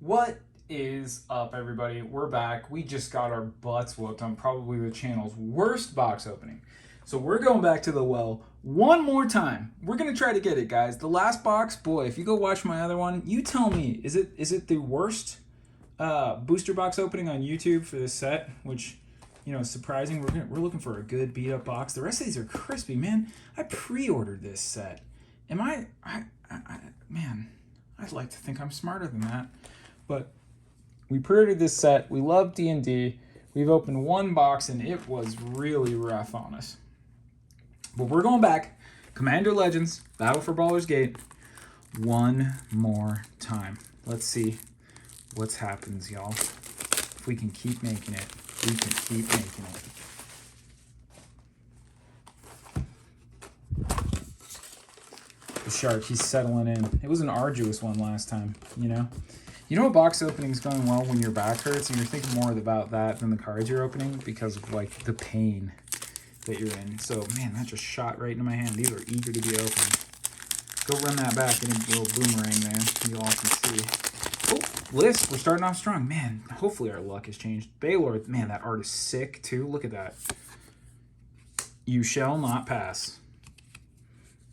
What is up, everybody? We're back. We just got our butts whooped on probably the channel's worst box opening. So we're going back to the well one more time. We're going to try to get it, guys. The last box, boy, if you go watch my other one, you tell me, is it the worst booster box opening on YouTube for this set? Which, you know, is surprising. We're looking for a good beat up box. The rest of these are crispy, man. I pre-ordered this set. Man, I'd like to think I'm smarter than that. But we pre-ordered this set. We love D&D. We've opened one box, and it was really rough on us. But we're going back. Commander Legends, Battle for Baldurs Gate, one more time. Let's see what happens, y'all. If we can keep making it, we can keep making it. The shark, he's settling in. It was an arduous one last time, you know? You know, a box opening's going well when your back hurts and you're thinking more about that than the cards you're opening because of, like, the pain that you're in. So, man, that just shot right into my hand. These are eager to be opened. Go run that back in a little boomerang there. You all can see. Oh, list. We're starting off strong. Man, hopefully our luck has changed. Baylor, man, that art is sick, too. Look at that. You shall not pass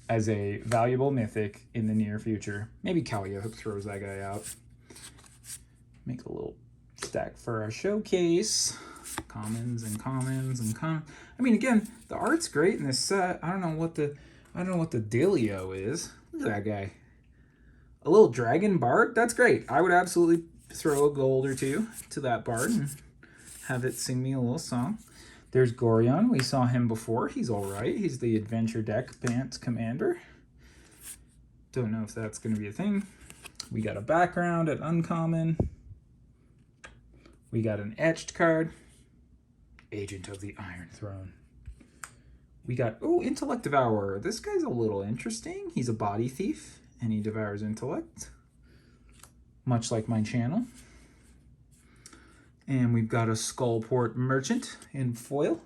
as a valuable mythic in the near future. Maybe Kaliah throws that guy out. Make a little stack for our showcase. Commons and commons and I mean, again, the art's great in this set. I don't know what the dealio is. Look at that guy. A little dragon bard. That's great. I would absolutely throw a gold or two to that bard and have it sing me a little song. There's Gorion. We saw him before. He's all right. He's the adventure deck Bant commander. Don't know if that's going to be a thing. We got a background at uncommon. We got an etched card. Agent of the Iron Throne. We got, oh, Intellect Devourer. This guy's a little interesting. He's a body thief, and he devours intellect. Much like my channel. And we've got a Skullport Merchant in foil.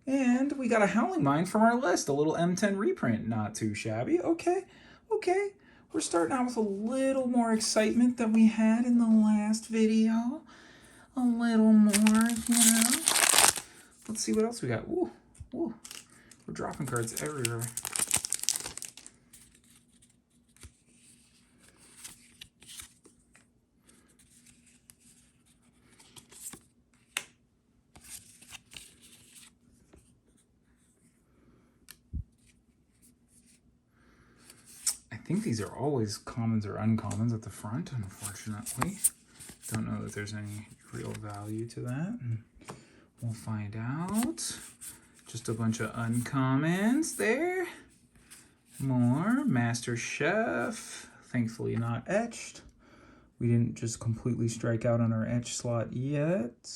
And we got a Howling Mine from our list. A little M10 reprint. Not too shabby. Okay, okay. We're starting out with a little more excitement than we had in the last video. A little more, you know. Let's see what else we got. Ooh, ooh. We're dropping cards everywhere. I think these are always commons or uncommons at the front, unfortunately. Don't know that there's any real value to that. We'll find out. Just a bunch of uncommons there. More Master Chef. Thankfully not etched. We didn't just completely strike out on our etch slot yet.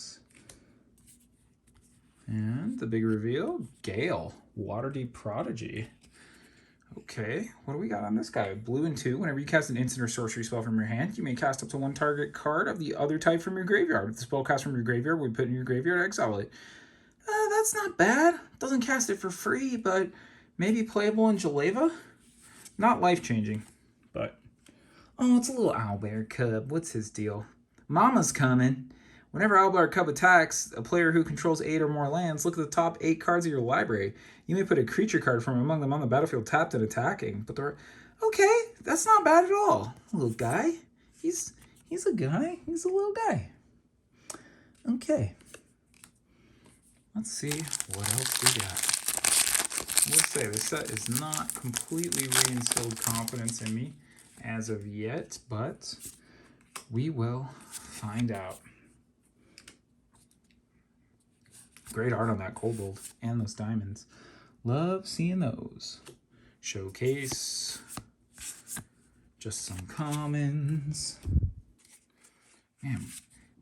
And the big reveal, Gale, Waterdeep Prodigy. Okay, what do we got on this guy? Blue and 2. Whenever you cast an instant or sorcery spell from your hand, you may cast up to one target card of the other type from your graveyard. If the spell cast from your graveyard, we put it in your graveyard, exile it. That's not bad. Doesn't cast it for free, but maybe playable in Jaleva. Not life-changing, but... Oh, it's a little Owlbear Cub. What's his deal? Mama's coming. Whenever Owlbear Cub attacks a player who controls 8 or more lands, look at the top 8 cards of your library. You may put a creature card from among them on the battlefield tapped and attacking. But they're okay. That's not bad at all. Little guy. He's a guy. He's a little guy. Okay. Let's see what else we got. We'll say this set is not completely reinstilled confidence in me as of yet, but we will find out. Great art on that kobold and those diamonds. Love seeing those. Showcase. Just some commons. Man,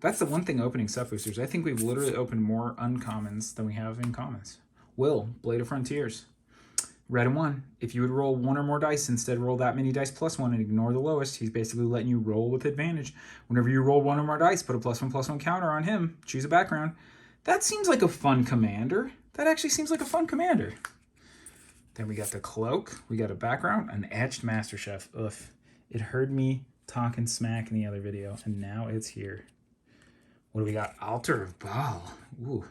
that's the one thing opening set boosters. I think we've literally opened more uncommons than we have in commons. Will, Blade of Frontiers. Red and 1. If you would roll 1 or more dice, instead roll that many dice plus 1 and ignore the lowest. He's basically letting you roll with advantage. Whenever you roll 1 or more dice, put a +1/+1 counter on him. Choose a background. That seems like a fun commander. That actually seems like a fun commander. Then we got the cloak. We got a background. An etched Master Chef. Ugh. It hurt me talking smack in the other video, and now it's here. What do we got? Altar of Baal. Ooh.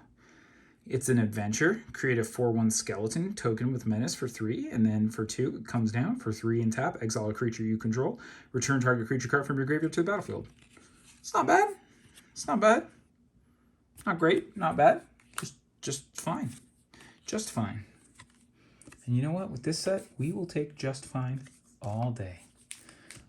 It's an adventure. Create a 4/1 skeleton token with menace for 3, and then for 2, it comes down for 3 and tap. Exile a creature you control. Return target creature card from your graveyard to the battlefield. It's not bad. It's not bad. Not great. Not bad. Just fine. Just fine. And you know what? With this set, we will take just fine all day.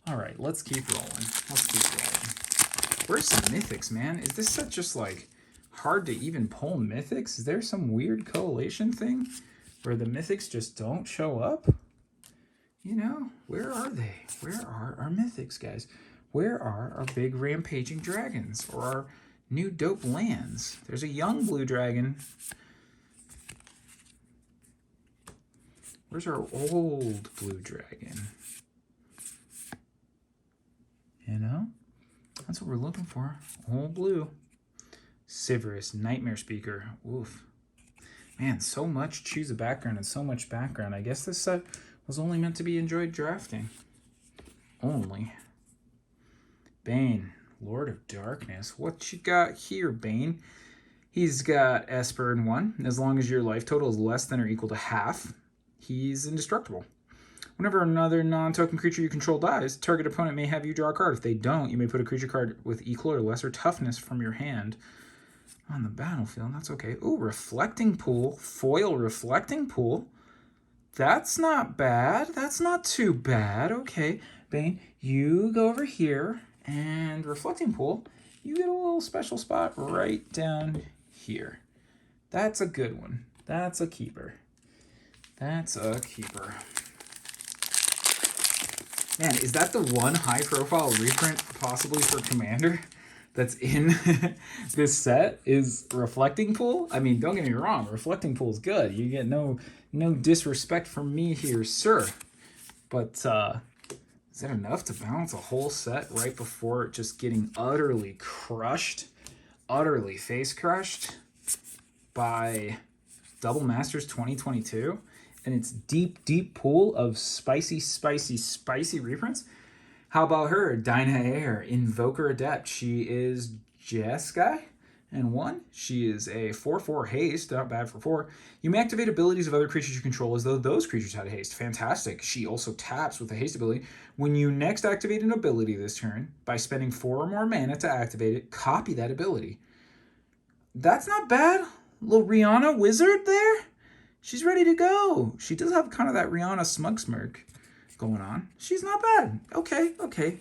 All right, let's keep rolling. Let's keep rolling. Where's some mythics, man? Is this set just like hard to even pull mythics? Is there some weird collation thing where the mythics just don't show up? You know, where are they? Where are our mythics, guys? Where are our big rampaging dragons or our new dope lands? There's a young blue dragon. Where's our old blue dragon? You know, that's what we're looking for. Old blue. Sivirus, Nightmare Speaker. Oof. Man, so much choose a background and so much background. I guess this set was only meant to be enjoyed drafting. Only. Bane, Lord of Darkness. What you got here, Bane? He's got Esper in 1. As long as your life total is less than or equal to half, he's indestructible. Whenever another non-token creature you control dies, target opponent may have you draw a card. If they don't, you may put a creature card with equal or lesser toughness from your hand on the battlefield. That's okay. Ooh, Reflecting Pool. Foil Reflecting Pool. That's not bad. That's not too bad. Okay, Bane, you go over here, and Reflecting Pool, you get a little special spot right down here. That's a good one. That's a keeper. That's a keeper. Man, is that the one high-profile reprint possibly for Commander that's in this set? Is Reflecting Pool? I mean, don't get me wrong, Reflecting Pool is good. You get no disrespect from me here, sir. But is that enough to balance a whole set right before just getting utterly crushed, utterly face crushed by Double Masters 2022? And its deep pool of spicy reprints. How about her? Dinah Air, Invoker Adept. She is Jeskai and 1. She is a 4/4 haste, not bad for 4. You may activate abilities of other creatures you control as though those creatures had haste. Fantastic. She also taps with a haste ability. When you next activate an ability this turn, by spending 4 or more mana to activate it, copy that ability. That's not bad. Little Rihanna wizard there. She's ready to go. She does have kind of that Rihanna smug smirk going on. She's not bad. Okay.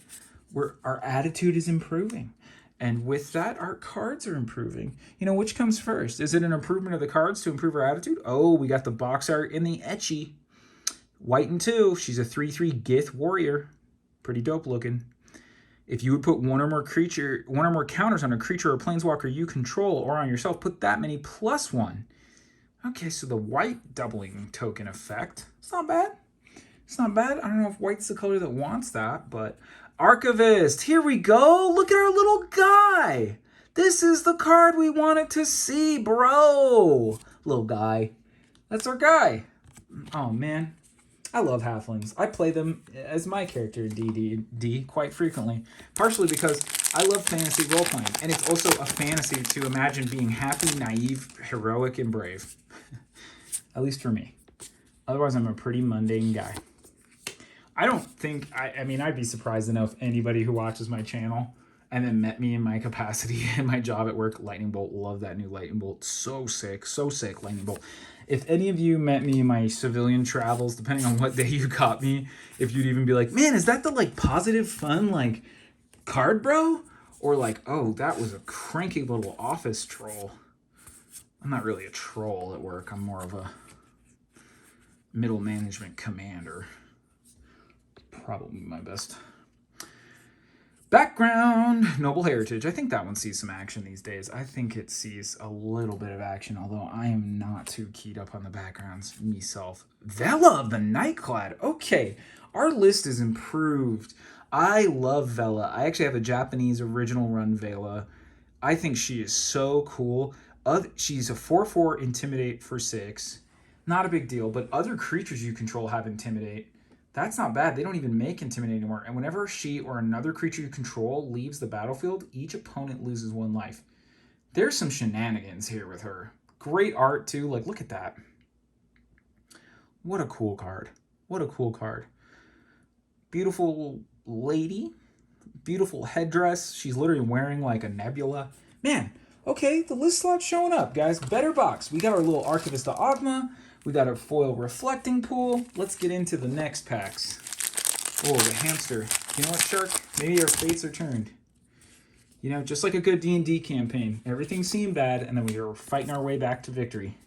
Our attitude is improving. And with that, our cards are improving. You know, which comes first? Is it an improvement of the cards to improve our attitude? Oh, we got the box art in the etchy. White and 2. She's a 3/3 Gith warrior. Pretty dope looking. If you would put one or more counters on a creature or planeswalker you control or on yourself, put that many +1. Okay, so the white doubling token effect. It's not bad. It's not bad. I don't know if white's the color that wants that, but Archivist, here we go. Look at our little guy. This is the card we wanted to see, bro. Little guy. That's our guy. Oh, man. I love halflings. I play them as my character in D&D quite frequently, partially because I love fantasy role-playing, and it's also a fantasy to imagine being happy, naive, heroic, and brave. At least for me. Otherwise, I'm a pretty mundane guy. I don't think, I mean, I'd be surprised to know if anybody who watches my channel and then met me in my capacity in my job at work, Lightning Bolt, love that new Lightning Bolt. So sick, Lightning Bolt. If any of you met me in my civilian travels, depending on what day you caught me, if you'd even be like, man, is that the like positive, fun, like card, bro? Or like, oh, that was a cranky little office troll. I'm not really a troll at work. I'm more of a middle management commander. Probably my best. Background, Noble Heritage. I think that one sees some action these days. I think it sees a little bit of action, although I am not too keyed up on the backgrounds myself. Vela of the Nightclad. Okay, our list is improved. I love Vela. I actually have a Japanese original run Vela. I think she is so cool. She's a 4/4 Intimidate for 6. Not a big deal, but other creatures you control have Intimidate. That's not bad. They don't even make Intimidate anymore. And whenever she or another creature you control leaves the battlefield, each opponent loses 1 life. There's some shenanigans here with her. Great art, too. Like, look at that. What a cool card. What a cool card. Beautiful lady. Beautiful headdress. She's literally wearing, like, a nebula. Man, okay, the list slot's showing up, guys. Better box. We got our little Archivist of Ogma. We got a foil reflecting pool. Let's get into the next packs. Oh, the hamster. You know what, Shark? Maybe our fates are turned. You know, just like a good D&D campaign. Everything seemed bad, and then we were fighting our way back to victory.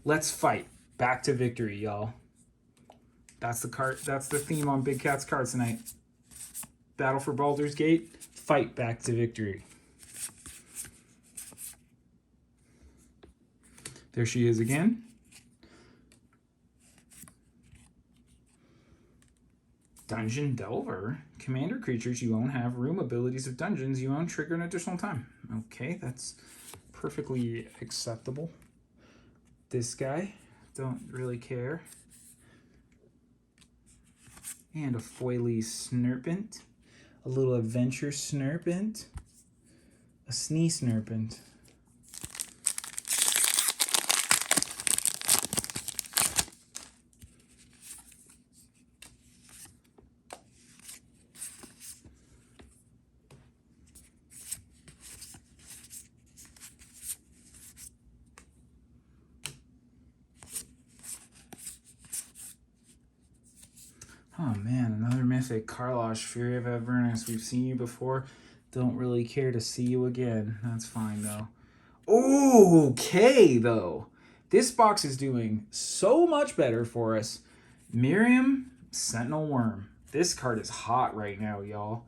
Let's fight back to victory, y'all. That's the card. That's the theme on Big Cat's cards tonight. Battle for Baldur's Gate. Fight back to victory. There she is again. Dungeon Delver. Commander creatures you own have room abilities of dungeons you own trigger an additional time. Okay, that's perfectly acceptable. This guy, don't really care. And a foily Snurpent. A little adventure Snurpent. A Snee Snurpent. Oh man, another mythic. Karlosh, Fury of Avernus. We've seen you before. Don't really care to see you again. That's fine though. Okay though. This box is doing so much better for us. Miriam, Sentinel Worm. This card is hot right now, y'all.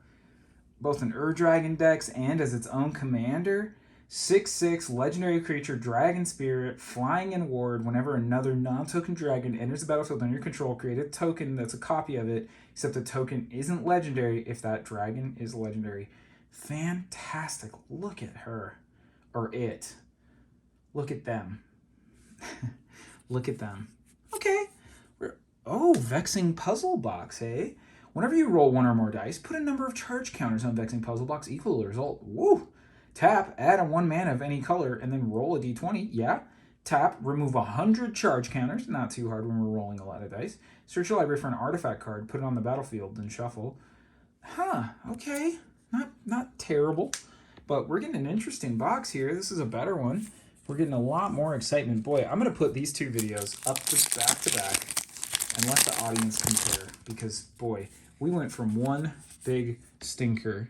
Both in Dragon decks and as its own commander. 6/6 legendary creature, dragon spirit, flying in ward. Whenever another non-token dragon enters the battlefield under your control, create a token that's a copy of it, except the token isn't legendary if that dragon is legendary. Fantastic. Look at her. Or it. Look at them. Look at them. Okay. Oh, Vexing Puzzle Box, eh? Whenever you roll 1 or more dice, put a number of charge counters on Vexing Puzzle Box equal to the result. Woo! Tap, add a 1 mana of any color, and then roll a d20. Yeah. Tap, remove 100 charge counters. Not too hard when we're rolling a lot of dice. Search your library for an artifact card, put it on the battlefield, then shuffle. Huh, okay. Not terrible. But we're getting an interesting box here. This is a better one. We're getting a lot more excitement. Boy, I'm going to put these 2 videos up to back and let the audience compare. Because, boy, we went from one big stinker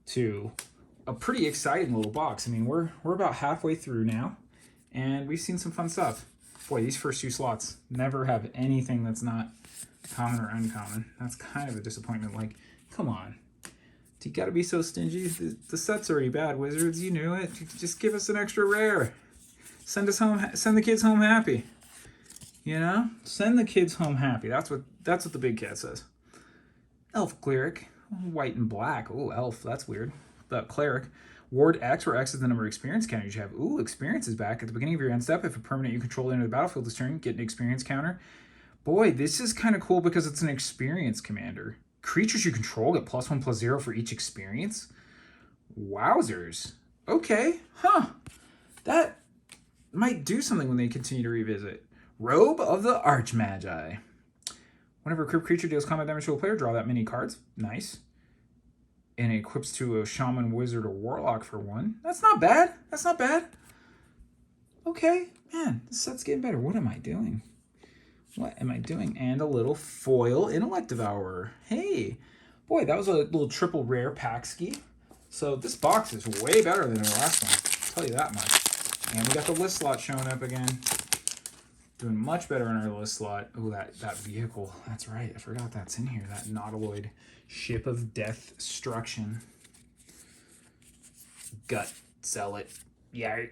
to a pretty exciting little box. I mean, we're about halfway through now, and we've seen some fun stuff. Boy, these first 2 slots never have anything that's not common or uncommon. That's kind of a disappointment. Like, come on. You gotta be so stingy. The set's already bad, Wizards. You knew it. Just give us an extra rare. Send us home. Send the kids home happy. You know, send the kids home happy. That's what the big cat says. Elf cleric, white and black. Oh, elf. That's weird. But cleric. Ward X, where X is the number of experience counters you have. Ooh, experience is back. At the beginning of your end step, if a permanent you control enters the battlefield this turn, get an experience counter. Boy, this is kind of cool because it's an experience commander. Creatures you control get +1/+0 for each experience. Wowzers. Okay, huh. That might do something when they continue to revisit. Robe of the Archmagi. Whenever a creature deals combat damage to a player, draw that many cards. Nice. And it equips to a shaman, wizard, or warlock for 1. That's not bad. That's not bad. Okay, man, this set's getting better. What am I doing? What am I doing? And a little foil Intellect Devourer. Hey, boy, that was a little triple rare pack ski. So this box is way better than the last one. I'll tell you that much. And we got the list slot showing up again. Doing much better in our list slot. Oh, that vehicle. That's right. I forgot that's in here. That Nautiloid Ship of Destruction. Gut. Sell it. Yeah.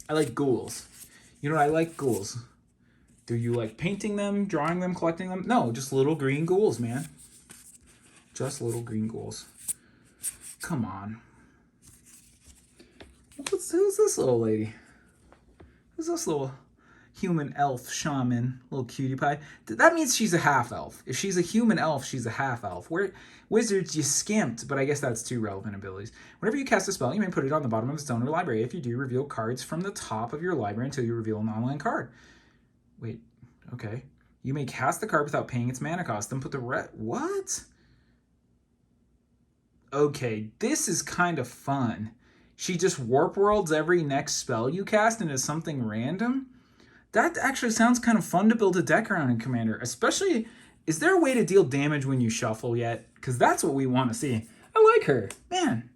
I like ghouls. You know what I like? Ghouls. Do you like painting them, drawing them, collecting them? No, just little green ghouls, man. Just little green ghouls. Come on. Who's this little lady? Who's this little... human elf shaman, little cutie pie. That means she's a half elf. If she's a human elf, she's a half elf. Where wizards, you skimped, but I guess that's two relevant abilities. Whenever you cast a spell, you may put it on the bottom of the stone or library. If you do, reveal cards from the top of your library until you reveal an online card. Wait, okay. You may cast the card without paying its mana cost. Then put the what? Okay, this is kind of fun. She just warp worlds every next spell you cast into something random. That actually sounds kind of fun to build a deck around in Commander. Especially, is there a way to deal damage when you shuffle yet? Because that's what we want to see. I like her. Man.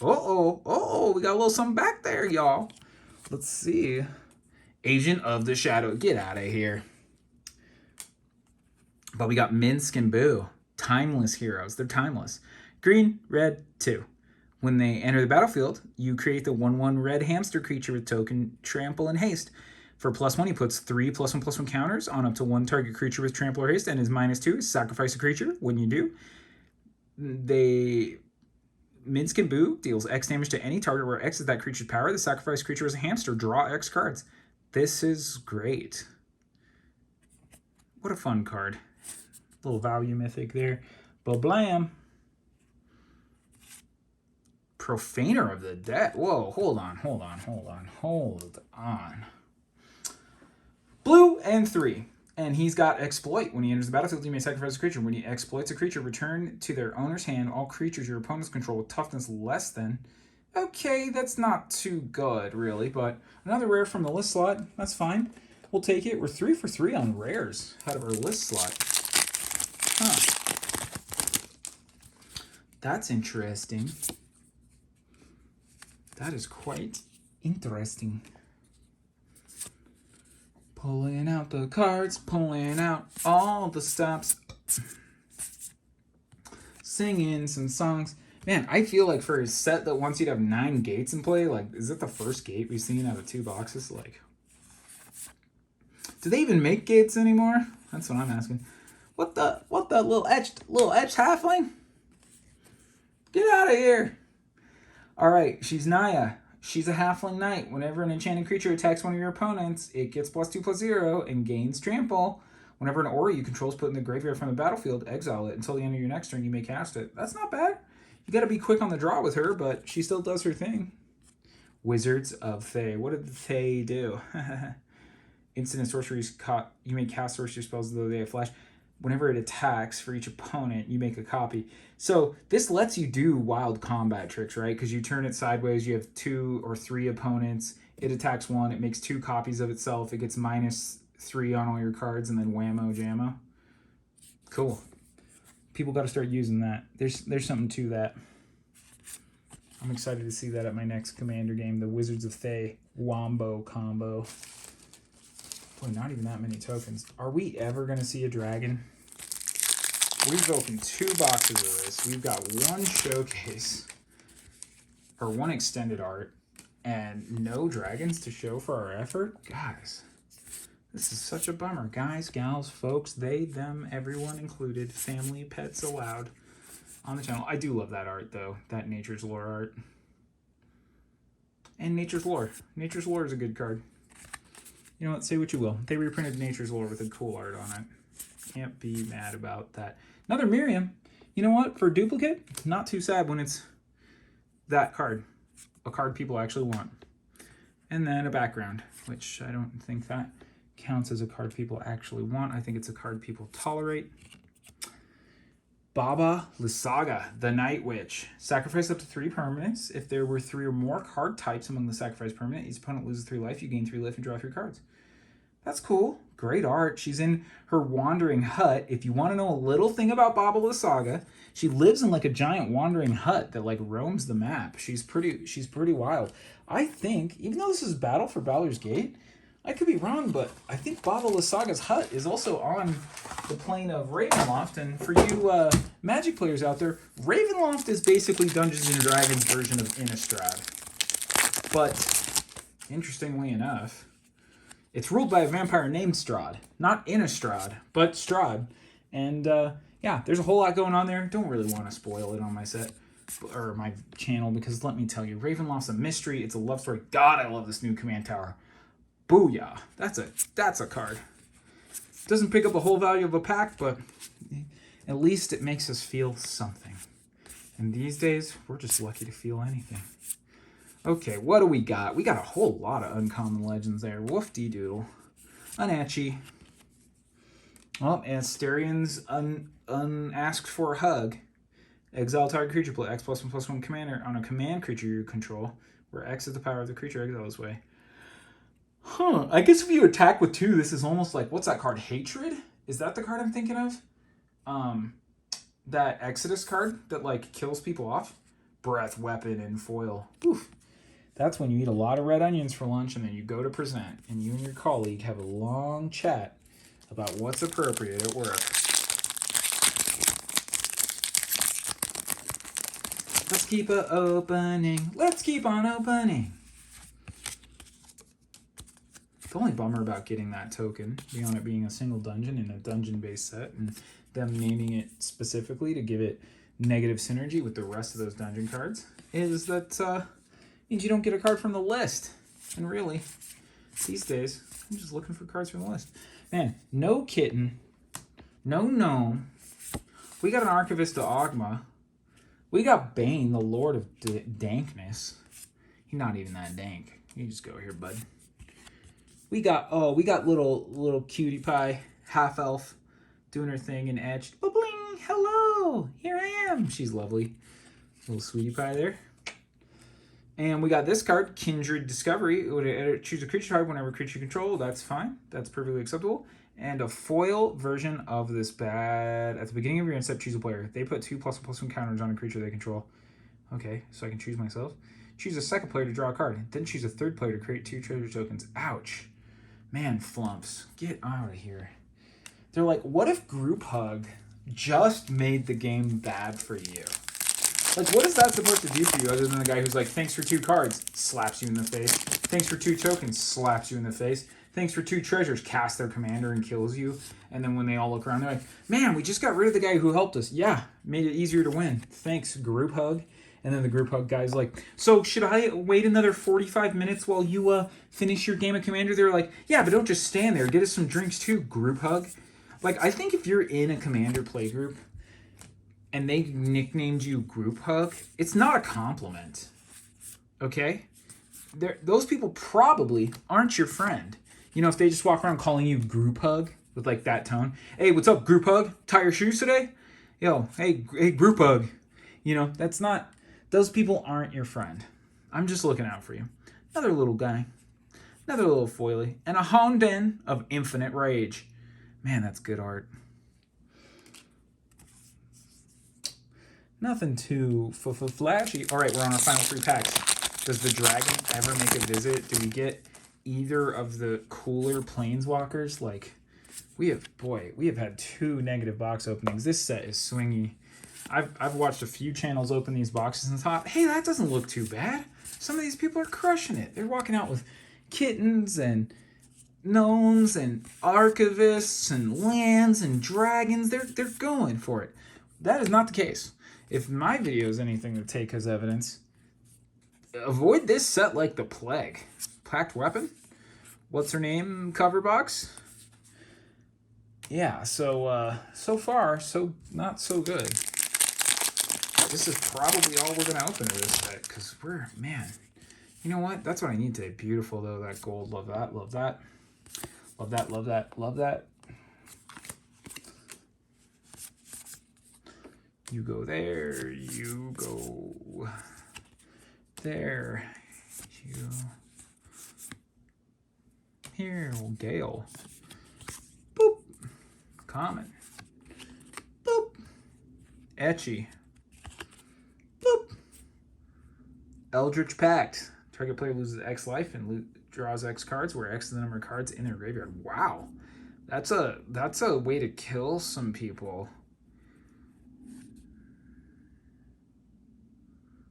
Uh-oh. We got a little something back there, y'all. Let's see. Agent of the Shadow. Get out of here. But we got Minsk and Boo. Timeless heroes. They're timeless. Green, red, 2. When they enter the battlefield, you create the 1/1 red hamster creature with token, trample, and haste. For +1, he puts 3 +1/+1 counters on up to 1 target creature with trample or haste, and his -2 is sacrifice a creature. When you do, Minsk and Boo deals X damage to any target where X is that creature's power. The sacrifice creature is a hamster. Draw X cards. This is great. What a fun card. Little value mythic there. Blam. Profaner of the Dead. Whoa, hold on. Blue and 3. And he's got Exploit. When he enters the battlefield, you may sacrifice a creature. When he exploits a creature, return to their owner's hand all creatures your opponents control with toughness less than. Okay, that's not too good, really. But another rare from the list slot. That's fine. We'll take it. We're 3 for 3 on rares out of our list slot. Huh. That's interesting. That is quite interesting. Pulling out the cards, pulling out all the stops. Singing some songs. Man, I feel like for a set that wants you to have 9 gates in play, like, is it the first gate we've seen out of 2 boxes? Like, do they even make gates anymore? That's what I'm asking. What the little etched halfling? Get out of here. All right, she's Naya. She's a halfling knight. Whenever an enchanted creature attacks one of your opponents, it gets +2/+0 and gains trample. Whenever an aura you control is put in the graveyard from the battlefield, exile it. Until the end of your next turn, you may cast it. That's not bad. You got to be quick on the draw with her, but she still does her thing. Wizards of Thay. What did the Thay do? Instant and sorceries you may cast sorcery spells though they have flash. Whenever it attacks for each opponent, you make a copy. So this lets you do wild combat tricks, right? Because you turn it sideways, you have 2 or 3 opponents. It attacks 1, it makes 2 copies of itself. It gets -3 on all your cards, and then whammo jammo. Cool. People got to start using that. There's something to that. I'm excited to see that at my next Commander game, the Wizards of Thay Wombo combo. Boy, not even that many tokens. Are we ever going to see a dragon? We've opened 2 boxes of this. We've got 1 showcase, or 1 extended art, and no dragons to show for our effort? Guys, this is such a bummer. Guys, gals, folks, they, them, everyone included, family, pets allowed on the channel. I do love that art, though, that Nature's Lore art. And Nature's Lore. Nature's Lore is a good card. You know what? Say what you will. They reprinted Nature's Lore with a cool art on it. Can't be mad about that. Another Miriam. You know what? For a duplicate, not too sad when it's that card. A card people actually want. And then a background, which I don't think that counts as a card people actually want. I think it's a card people tolerate. Baba Lysaga, the Night Witch. Sacrifice up to 3 permanents. If there were 3 or more card types among the sacrifice permanent, each opponent loses 3 life. You gain 3 life and draw 3 cards. That's cool. Great art. She's in her wandering hut. If you want to know a little thing about Baba Lysaga, she lives in like a giant wandering hut that like roams the map. She's pretty wild. I think, even though this is Battle for Baldur's Gate, I could be wrong, but I think Baba Lysaga's hut is also on the plane of Ravenloft. And for you Magic players out there, Ravenloft is basically Dungeons & Dragons' version of Innistrad. But, interestingly enough, it's ruled by a vampire named Strahd. Not Innistrad, but Strahd. And, yeah, there's a whole lot going on there. Don't really want to spoil it on my set, or my channel, because let me tell you, Ravenloft's a mystery. It's a love story. God, I love this new command tower. Booyah. That's a card. Doesn't pick up the whole value of a pack, but at least it makes us feel something. And these days, we're just lucky to feel anything. Okay, what do we got? We got a whole lot of uncommon legends there. Woof-dee-doodle. Unachi. Oh, Asterian's unasked for a hug. Exile target creature, play X +1/+1 commander on a command creature you control, where X is the power of the creature exile this way. Huh, I guess if you attack with 2, this is almost like, what's that card? Hatred? Is that the card I'm thinking of? That Exodus card that, like, kills people off? Breath, weapon, and foil. Oof. That's when you eat a lot of red onions for lunch and then you go to present and you and your colleague have a long chat about what's appropriate at work. Let's keep opening. Let's keep on opening. The only bummer about getting that token, beyond it being a single dungeon in a dungeon-based set, and them naming it specifically to give it negative synergy with the rest of those dungeon cards, is that means you don't get a card from the list. And really, these days, I'm just looking for cards from the list. Man, no kitten, no gnome. We got an Archivist of Ogma. We got Bane, the Lord of Dankness. He's not even that dank. You just go here, bud. We got little cutie pie, half elf, doing her thing and etched. Bling, hello, here I am. She's lovely. Little sweetie pie there. And we got this card, Kindred Discovery. Choose a creature type whenever creature you control. That's fine. That's perfectly acceptable. And a foil version of this bad. At the beginning of your end step, choose a player. They put 2 +1/+1 counters on a creature they control. Okay, so I can choose myself. Choose a second player to draw a card. Then choose a third player to create 2 treasure tokens. Ouch. Man, flumps. Get out of here. They're like, what if Group Hug just made the game bad for you? Like, what is that supposed to do for you other than the guy who's like, thanks for 2 cards, slaps you in the face. Thanks for 2 tokens, slaps you in the face. Thanks for 2 treasures, casts their commander and kills you. And then when they all look around, they're like, man, we just got rid of the guy who helped us. Yeah, made it easier to win. Thanks, Group Hug. And then the Group Hug guy's like, so should I wait another 45 minutes while you finish your game of Commander? They're like, yeah, but don't just stand there. Get us some drinks too, Group Hug. Like, I think if you're in a Commander playgroup and they nicknamed you Group Hug, it's not a compliment. Okay? Those people probably aren't your friend. You know, if they just walk around calling you Group Hug with, like, that tone. Hey, what's up, Group Hug? Tie your shoes today? Yo, hey, Group Hug. You know, that's not... Those people aren't your friend. I'm just looking out for you. Another little guy. Another little foily. And a Honden of Infinite Rage. Man, that's good art. Nothing too flashy. All right, we're on our final 3 packs. Does the dragon ever make a visit? Do we get either of the cooler planeswalkers? Like, we have had 2 negative box openings. This set is swingy. I've watched a few channels open these boxes and thought, hey, that doesn't look too bad. Some of these people are crushing it. They're walking out with kittens and gnomes and archivists and lands and dragons. They're going for it. That is not the case. If my video is anything to take as evidence, avoid this set like the plague. Packed Weapon? What's her name? Cover box? Yeah, so far, so not so good. This is probably all we're going to open in this set, because man, you know what? That's what I need today. Beautiful, though, that gold. Love that, love that. Love that, love that, love that. You go there, you go there, you... Here, Gale. Boop. Common. Boop. Etchy. Boop. Eldritch Pact. Target player loses X life and draws X cards, where X is the number of cards in their graveyard. Wow. That's a way to kill some people.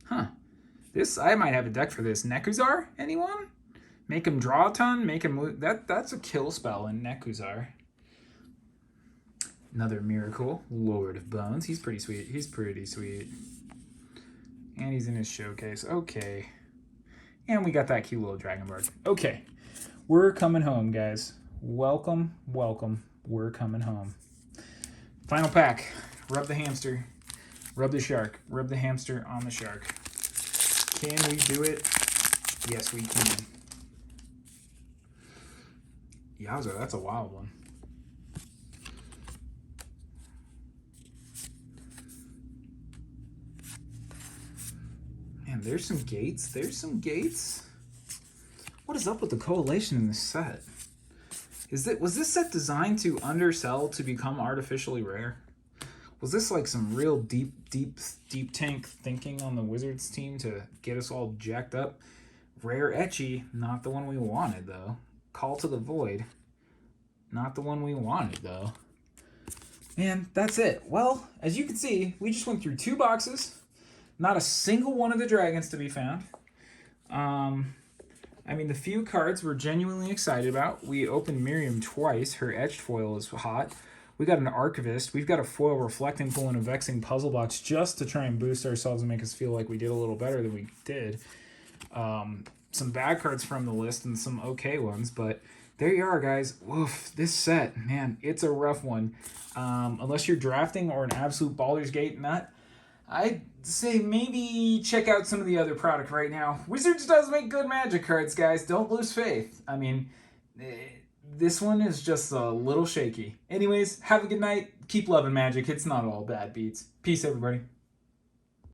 Huh. I might have a deck for this. Nekuzar? Anyone? Make him draw a ton, make him move. That's a kill spell in Nekuzar. Another Miracle. Lord of Bones. He's pretty sweet. He's pretty sweet. And he's in his showcase. Okay. And we got that cute little Dragon Bark. Okay. We're coming home, guys. Welcome, welcome. We're coming home. Final pack. Rub the hamster. Rub the shark. Rub the hamster on the shark. Can we do it? Yes, we can. Yowza, that's a wild one. Man, there's some gates. There's some gates. What is up with the coalition in this set? Was this set designed to undersell to become artificially rare? Was this like some real deep tank thinking on the Wizards team to get us all jacked up? Rare Etchy, not the one we wanted though. Call to the Void, not the one we wanted though. And that's it. Well, as you can see, we just went through 2 boxes. Not a single one of the dragons to be found. I mean, the few cards we're genuinely excited about. We opened Miriam twice. Her etched foil is hot. We got an Archivist. We've got a foil Reflecting Pool and a Vexing Puzzle Box just to try and boost ourselves and make us feel like we did a little better than we did. Some bad cards from the list and some okay ones, but there you are, guys. Woof, this set, man, it's a rough one. Unless you're drafting or an absolute Baldurs Gate nut, I'd say maybe check out some of the other product right now. Wizards does make good Magic cards, guys. Don't lose faith. I mean, this one is just a little shaky. Anyways, have a good night. Keep loving Magic. It's not all bad beats. Peace, everybody.